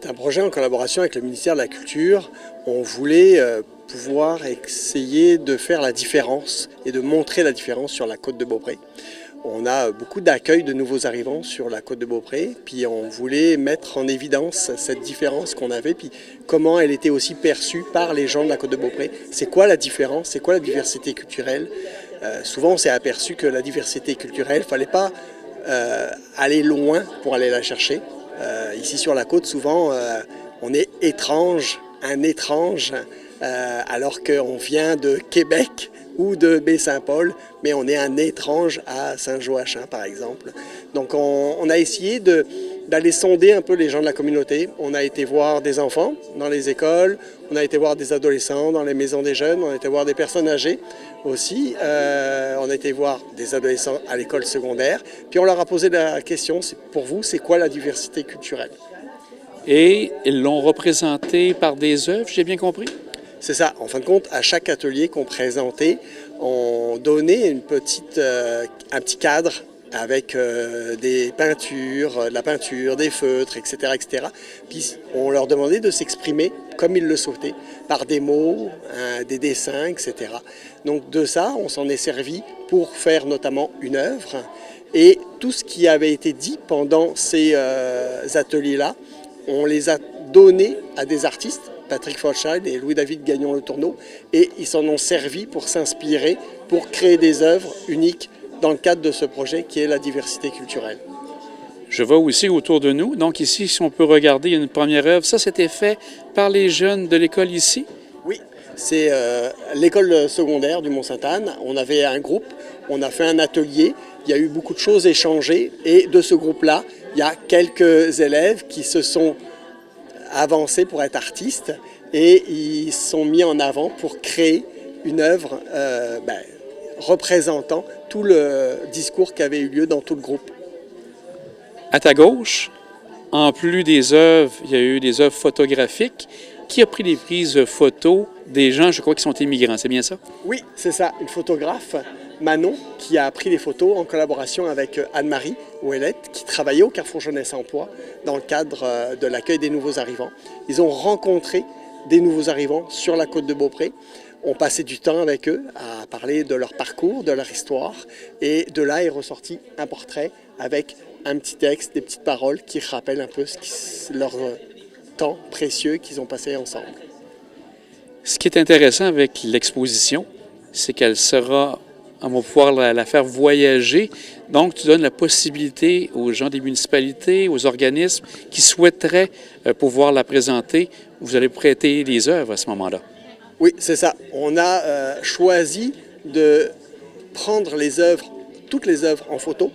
C'est un projet en collaboration avec le ministère de la Culture. On voulait pouvoir essayer de faire la différence et de montrer la différence sur la côte de Beaupré. On a beaucoup d'accueil de nouveaux arrivants sur la côte de Beaupré, puis on voulait mettre en évidence cette différence qu'on avait, puis comment elle était aussi perçue par les gens de la côte de Beaupré. C'est quoi la différence? C'est quoi la diversité culturelle? Souvent, on s'est aperçu que la diversité culturelle, il ne fallait pas aller loin pour aller la chercher. Ici sur la côte, souvent, on est étrange, un étrange, alors qu'on vient de Québec ou de Baie-Saint-Paul, mais on est un étrange à Saint-Joachim, par exemple. Donc, on a essayé d'aller sonder un peu les gens de la communauté. On a été voir des enfants dans les écoles, on a été voir des adolescents dans les maisons des jeunes, on a été voir des personnes âgées aussi. On a été voir des adolescents à l'école secondaire. Puis on leur a posé la question, pour vous, c'est quoi la diversité culturelle? Et ils l'ont représenté par des œuvres, j'ai bien compris? C'est ça. En fin de compte, à chaque atelier qu'on présentait, on donnait un petit cadre avec des peintures, de la peinture, des feutres, etc., etc. Puis on leur demandait de s'exprimer comme ils le souhaitaient, par des mots, des dessins, etc. Donc de ça, on s'en est servi pour faire notamment une œuvre. Et tout ce qui avait été dit pendant ces ateliers-là, on les a donnés à des artistes, Patrick Faulchild et Louis-David Gagnon-Le Tourneau, et ils s'en ont servi pour s'inspirer, pour créer des œuvres uniques dans le cadre de ce projet qui est la diversité culturelle. Je vois aussi autour de nous. Donc ici, si on peut regarder, il y a une première œuvre. Ça, c'était fait par les jeunes de l'école ici? Oui, c'est l'école secondaire du Mont-Sainte-Anne. On avait un groupe, on a fait un atelier, il y a eu beaucoup de choses échangées, et de ce groupe-là, il y a quelques élèves qui se sont avancés pour être artistes et ils sont mis en avant pour créer une œuvre représentant tout le discours qui avait eu lieu dans tout le groupe. À ta gauche, en plus des œuvres, il y a eu des œuvres photographiques. Qui a pris les prises photos des gens, je crois, qui sont immigrants, c'est bien ça? Oui, c'est ça. Une photographe, Manon, qui a pris les photos en collaboration avec Anne-Marie Ouellette, qui travaillait au Carrefour Jeunesse Emploi dans le cadre de l'accueil des nouveaux arrivants. Ils ont rencontré des nouveaux arrivants sur la côte de Beaupré. On passait du temps avec eux à parler de leur parcours, de leur histoire. Et de là est ressorti un portrait avec un petit texte, des petites paroles qui rappellent un peu leur temps précieux qu'ils ont passé ensemble. Ce qui est intéressant avec l'exposition, c'est qu'elle sera, on va pouvoir la faire voyager. Donc, tu donnes la possibilité aux gens des municipalités, aux organismes qui souhaiteraient pouvoir la présenter. Vous allez prêter les œuvres à ce moment-là. Oui, c'est ça. On a choisi de prendre les œuvres, toutes les œuvres en photo,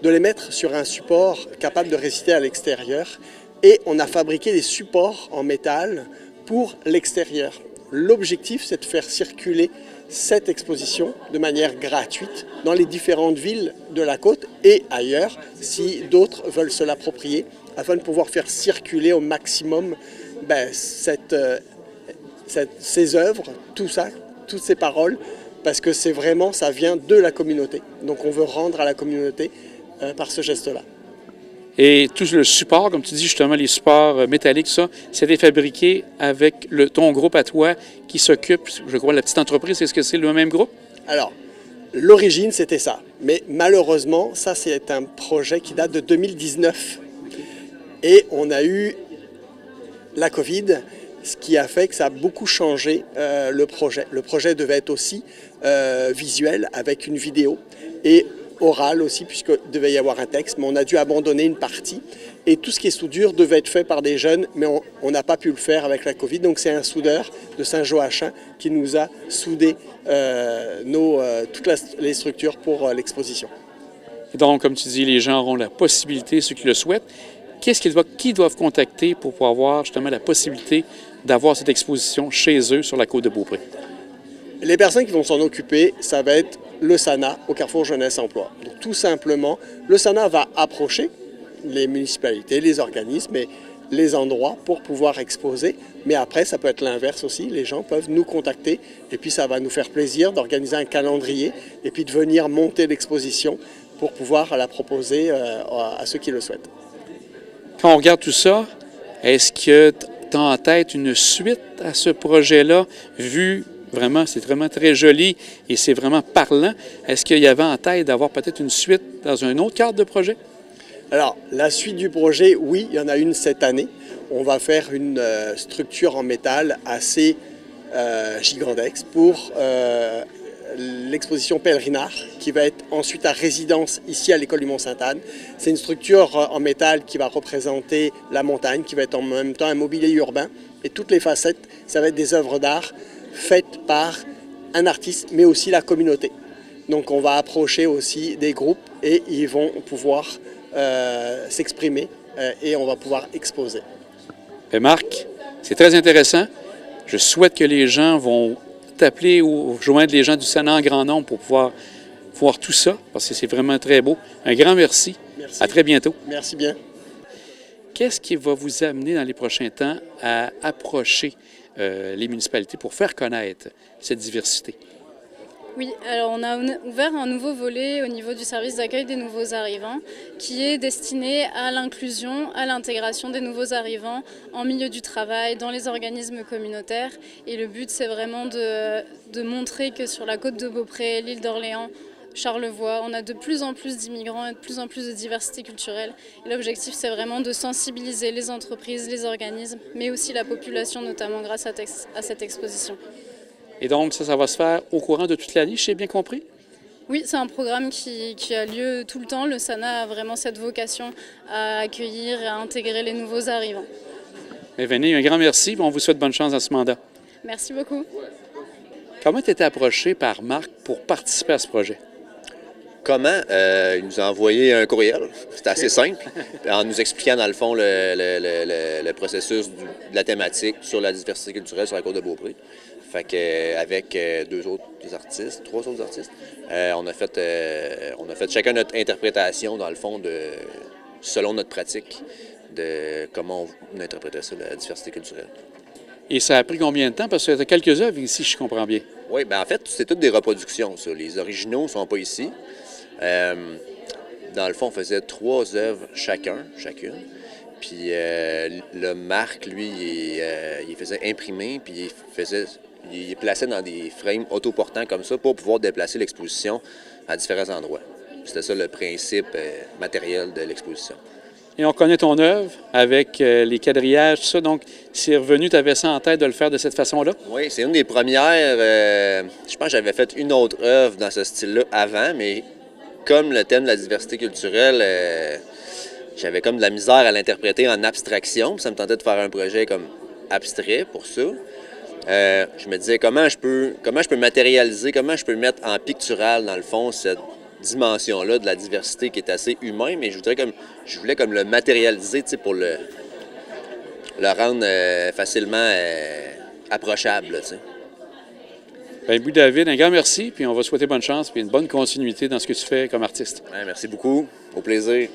de les mettre sur un support capable de résister à l'extérieur. Et on a fabriqué des supports en métal pour l'extérieur. L'objectif, c'est de faire circuler cette exposition de manière gratuite dans les différentes villes de la côte et ailleurs, si d'autres veulent se l'approprier, afin de pouvoir faire circuler au maximum ces œuvres, tout ça, toutes ces paroles, parce que c'est vraiment, ça vient de la communauté. Donc on veut rendre à la communauté par ce geste-là. Et tout le support, comme tu dis justement, les supports métalliques, ça, c'était fabriqué avec ton groupe à toi qui s'occupe, je crois, la petite entreprise. Est-ce que c'est le même groupe? Alors, l'origine, c'était ça. Mais malheureusement, ça, c'est un projet qui date de 2019. Et on a eu la COVID, ce qui a fait que ça a beaucoup changé le projet. Le projet devait être aussi visuel, avec une vidéo. Et oral aussi, puisqu'il devait y avoir un texte, mais on a dû abandonner une partie. Et tout ce qui est soudure devait être fait par des jeunes, mais on n'a pas pu le faire avec la COVID. Donc c'est un soudeur de Saint-Joachim qui nous a soudé toutes les structures pour l'exposition. Et donc, comme tu dis, les gens auront la possibilité, ceux qui le souhaitent. Qui doivent contacter pour pouvoir avoir justement la possibilité d'avoir cette exposition chez eux sur la côte de Beaupré? Les personnes qui vont s'en occuper, ça va être le SANA au Carrefour Jeunesse Emploi. Donc, tout simplement, le SANA va approcher les municipalités, les organismes et les endroits pour pouvoir exposer. Mais après, ça peut être l'inverse aussi. Les gens peuvent nous contacter et puis ça va nous faire plaisir d'organiser un calendrier et puis de venir monter l'exposition pour pouvoir la proposer à ceux qui le souhaitent. Quand on regarde tout ça, Est-ce que tu as en tête une suite à ce projet-là, vu vraiment, c'est vraiment très joli et c'est vraiment parlant. Est-ce qu'il y avait en tête d'avoir peut-être une suite dans un autre cadre de projet? Alors, la suite du projet, oui, il y en a une cette année. On va faire une structure en métal assez gigantesque pour l'exposition Pèlerinard, qui va être ensuite à résidence ici à l'école du Mont-Sainte-Anne. C'est une structure en métal qui va représenter la montagne, qui va être en même temps un mobilier urbain. Et toutes les facettes, ça va être des œuvres d'art faites par un artiste, mais aussi la communauté. Donc on va approcher aussi des groupes et ils vont pouvoir s'exprimer et on va pouvoir exposer. Et Marc, c'est très intéressant. Je souhaite que les gens vont t'appeler ou joindre les gens du Sénat en grand nombre pour pouvoir voir tout ça, parce que c'est vraiment très beau. Un grand merci. Merci. À très bientôt. Merci bien. Qu'est-ce qui va vous amener dans les prochains temps à approcher les municipalités pour faire connaître cette diversité? Oui, alors on a ouvert un nouveau volet au niveau du service d'accueil des nouveaux arrivants qui est destiné à l'inclusion, à l'intégration des nouveaux arrivants en milieu du travail, dans les organismes communautaires. Et le but, c'est vraiment de montrer que sur la côte de Beaupré, l'île d'Orléans, Charlevoix, on a de plus en plus d'immigrants et de plus en plus de diversité culturelle. Et l'objectif, c'est vraiment de sensibiliser les entreprises, les organismes, mais aussi la population, notamment grâce à cette exposition. Et donc, ça va se faire au courant de toute l'année, j'ai bien compris? Oui, c'est un programme qui a lieu tout le temps. Le SANA a vraiment cette vocation à accueillir et à intégrer les nouveaux arrivants. Mais venez, un grand merci. On vous souhaite bonne chance dans ce mandat. Merci beaucoup. Comment tu étais approché par Marc pour participer à ce projet? Comment? Il nous a envoyé un courriel. C'était assez simple. En nous expliquant, dans le fond, le processus de la thématique sur la diversité culturelle sur la côte de Beaupré. Fait qu'avec trois autres artistes, on a fait chacun notre interprétation, dans le fond, selon notre pratique, de comment on interprétait ça, la diversité culturelle. Et ça a pris combien de temps? Parce qu'il y a quelques œuvres ici, je comprends bien. Oui, bien en fait, c'est toutes des reproductions, ça. Les originaux ne sont pas ici. Dans le fond, on faisait 3 œuvres chacune. Puis le Marc, lui, il faisait imprimer, puis il les plaçait dans des frames autoportants comme ça pour pouvoir déplacer l'exposition à différents endroits. C'était ça le principe matériel de l'exposition. Et on connaît ton œuvre avec les quadrillages, tout ça. Donc, c'est revenu, tu avais ça en tête de le faire de cette façon-là? Oui, c'est une des premières. Je pense que j'avais fait une autre œuvre dans ce style-là avant, mais comme le thème de la diversité culturelle, j'avais comme de la misère à l'interpréter en abstraction. Ça me tentait de faire un projet comme abstrait pour ça. Je me disais comment je peux matérialiser, comment je peux mettre en pictural, dans le fond, cette dimension-là de la diversité qui est assez humaine, mais je voulais comme le matérialiser, tu sais, pour le rendre facilement approchable, tu sais. Bien, Louis David, un grand merci, puis on va souhaiter bonne chance, puis une bonne continuité dans ce que tu fais comme artiste. Ouais, merci beaucoup. Au plaisir.